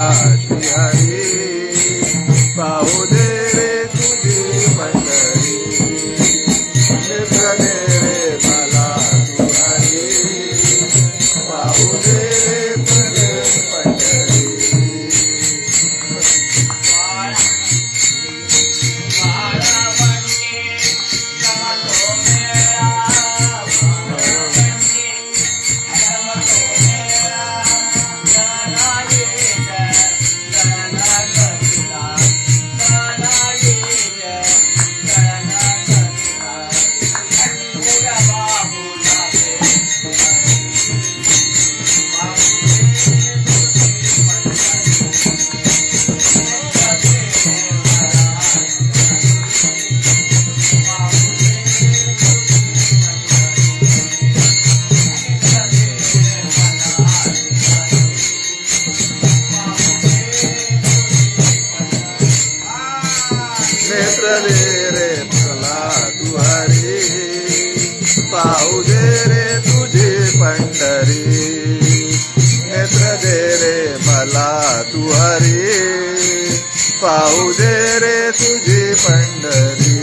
हरी पाहू दे रे तुझी पंढरी नेत्र दे रे मला तू हरी पाहू दे रे तुझी पंढरी नेत्र दे रे मला तू हरी पाहू दे रे तुझी पंढरी नेत्र दे रे मला तू हरी पाहू दे रे तुझी पंढरी